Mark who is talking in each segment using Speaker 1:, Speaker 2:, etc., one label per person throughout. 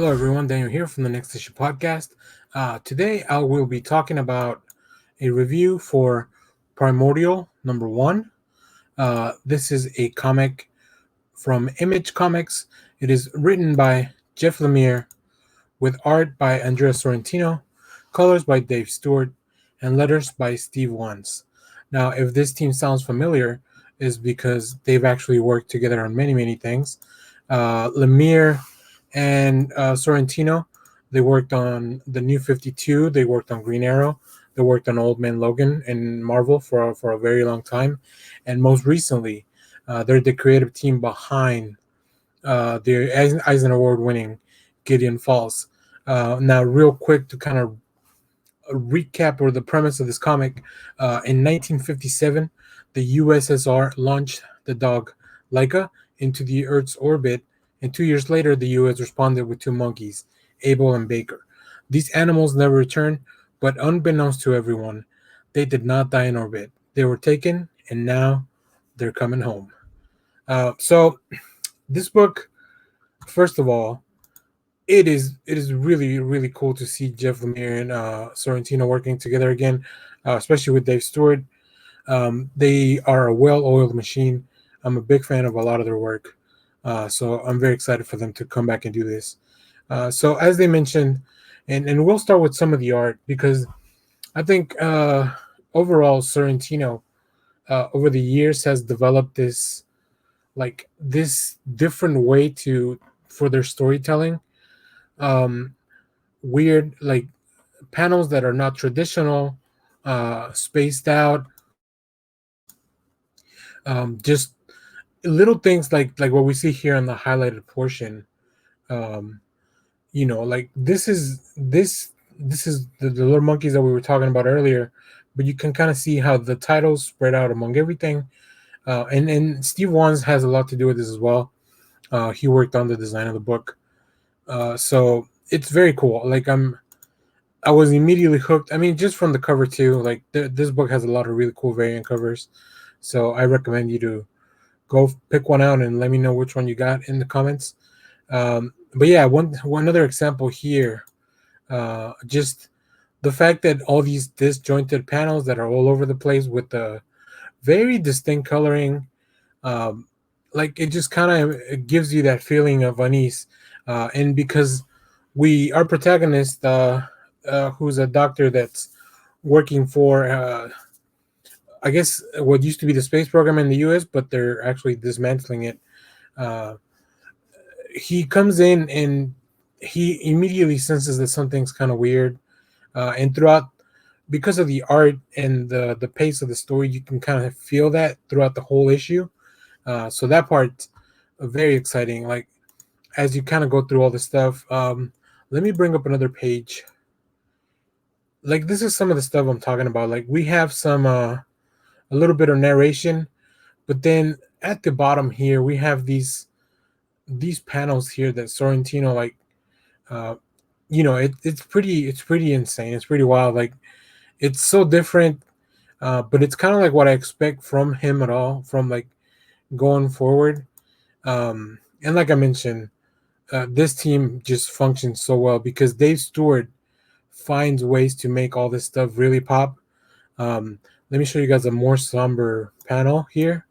Speaker 1: Hello, everyone. Daniel here from the Next Issue Podcast. Today, I will be talking about a review for Primordial #1. This is a comic from Image Comics. It is written by Jeff Lemire, with art by Andrea Sorrentino, colors by Dave Stewart, and letters by Steve Wands. Now, if this team sounds familiar, is because they've actually worked together on many things. Lemire and Sorrentino, they worked on the New 52, they worked on Green Arrow, they worked on Old Man Logan and Marvel for a very long time. And most recently, they're the creative team behind the Eisner Award winning Gideon Falls. Now, real quick to kind of recap or the premise of this comic, in 1957, the USSR launched the dog Laika into the Earth's orbit, and 2 years later, the US responded with two monkeys, Abel and Baker. These animals never returned, but unbeknownst to everyone, they did not die in orbit. They were taken, and now they're coming home. So, this book, first of all, it is really cool to see Jeff Lemire and Sorrentino working together again, especially with Dave Stewart. They are a well-oiled machine. I'm a big fan of a lot of their work, so I'm very excited for them to come back and do this. So as they mentioned, and we'll start with some of the art because I think overall Sorrentino over the years has developed this different way to for their storytelling. Um, Weird panels that are not traditional, spaced out, just little things like what we see here on the highlighted portion. um like this is the little monkeys that we were talking about earlier, but you can kind of see how the titles spread out among everything. And Steve Wands has a lot to do with this as well. He worked on the design of the book, so it's very cool. I was immediately hooked. I mean, just from the cover too. This book has a lot of really cool variant covers, so I recommend you to go pick one out and let me know which one you got in the comments. But yeah, one other example here, just the fact that all these disjointed panels that are all over the place with the very distinct coloring, it just kind of gives you that feeling of unease. And because our protagonist, who's a doctor that's working for, I guess, what used to be the space program in the U.S., but they're actually dismantling it. Uh, he comes in and he immediately senses that something's kind of weird. And throughout, because of the art and the pace of the story, you can kind of feel that throughout the whole issue. So that part's very exciting. Like as you kind of go through all the stuff. Let me bring up another page. Like this is some of the stuff I'm talking about. Like we have some a little bit of narration, but then at the bottom here we have these panels here that Sorrentino uh it's pretty insane. It's pretty wild. Like it's so different, but it's kind of like what I expect from him at all from like going forward. And like I mentioned, this team just functions so well because Dave Stewart finds ways to make all this stuff really pop. Um, Let me show you guys a more somber panel here,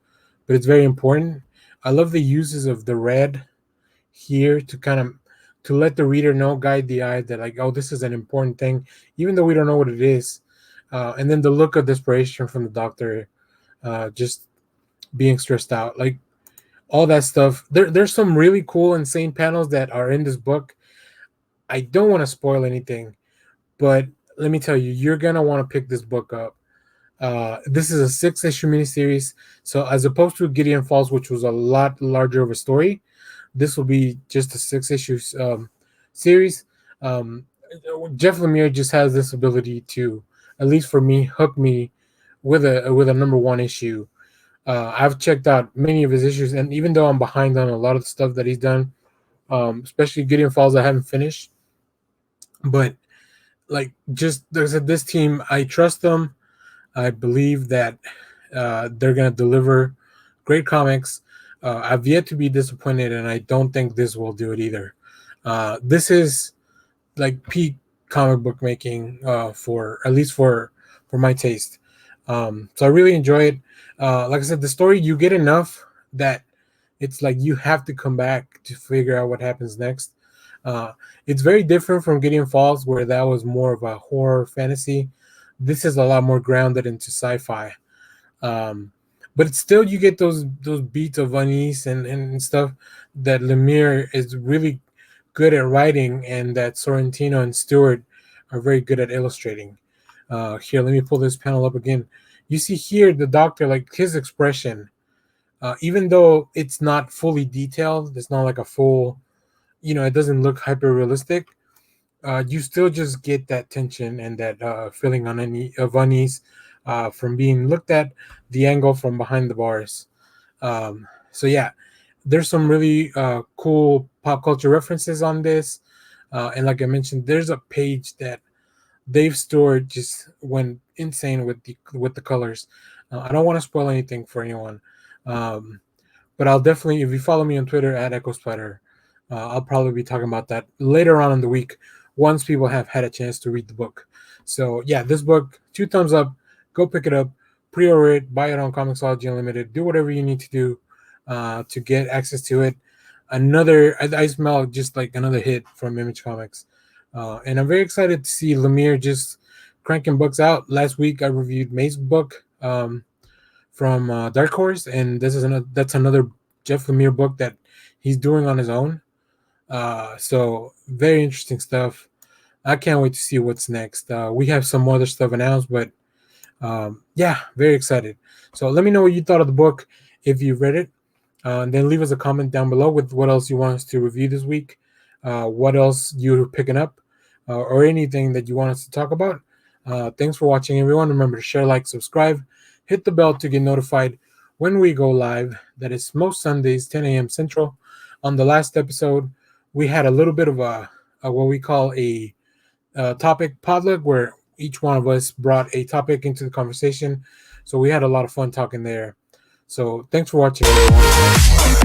Speaker 1: but it's very important. I love the uses of the red here to let the reader know, guide the eye that like, oh, this is an important thing, even though we don't know what it is. And then the look of desperation from the doctor, just being stressed out, like all that stuff. There's some really cool, insane panels that are in this book. I don't want to spoil anything, but let me tell you, you're gonna want to pick this book up. This is a 6-issue miniseries, so as opposed to Gideon Falls, which was a lot larger of a story, this will be just a 6-issue series. Um, Jeff Lemire just has this ability to, at least for me, hook me with a #1 issue. I've checked out many of his issues, and even though I'm behind on a lot of the stuff that he's done, especially Gideon Falls, I haven't finished. But like, just there's this team, I trust them. I believe that they're gonna deliver great comics. I've yet to be disappointed, and I don't think this will do it either. This is like peak comic book making, for at least for my taste. So I really enjoy it. Like I said, the story, you get enough that it's like you have to come back to figure out what happens next. Uh, it's very different from Gideon Falls, where that was more of a horror fantasy. This is a lot more grounded into sci-fi. Um, but it's still, you get those beats of unease and stuff that Lemire is really good at writing, and that Sorrentino and Stewart are very good at illustrating. Here, let me pull this panel up again. You see here the doctor, like his expression, even though it's not fully detailed, it's not like a full, it doesn't look hyper realistic. You still just get that tension and that feeling of unease from being looked at the angle from behind the bars. So yeah, there's some really cool pop culture references on this, and like I mentioned, there's a page that Dave Stewart just went insane with the colors. I don't want to spoil anything for anyone, um, but I'll definitely, if you follow me on Twitter at Echo Spider, I'll probably be talking about that later on in the week once people have had a chance to read the book. So yeah, this book, 2 thumbs up. Go pick it up, pre-order it, buy it on Comixology Unlimited. Do whatever you need to do to get access to it. I smell just like another hit from Image Comics, and I'm very excited to see Lemire just cranking books out. Last week I reviewed May's book. From Dark Horse, and that's another Jeff Lemire book that he's doing on his own. So very interesting stuff. I can't wait to see what's next. We have some other stuff announced, but yeah, very excited. So let me know what you thought of the book if you read it, and then leave us a comment down below with what else you want us to review this week, what else you're picking up, or anything that you want us to talk about. Thanks for watching, everyone. Remember to share, like, subscribe, hit the bell to get notified when we go live. That is most Sundays, 10 a.m. Central. On the last episode, we had a little bit of a what we call a topic potluck, where each one of us brought a topic into the conversation. So we had a lot of fun talking there. So thanks for watching, everyone.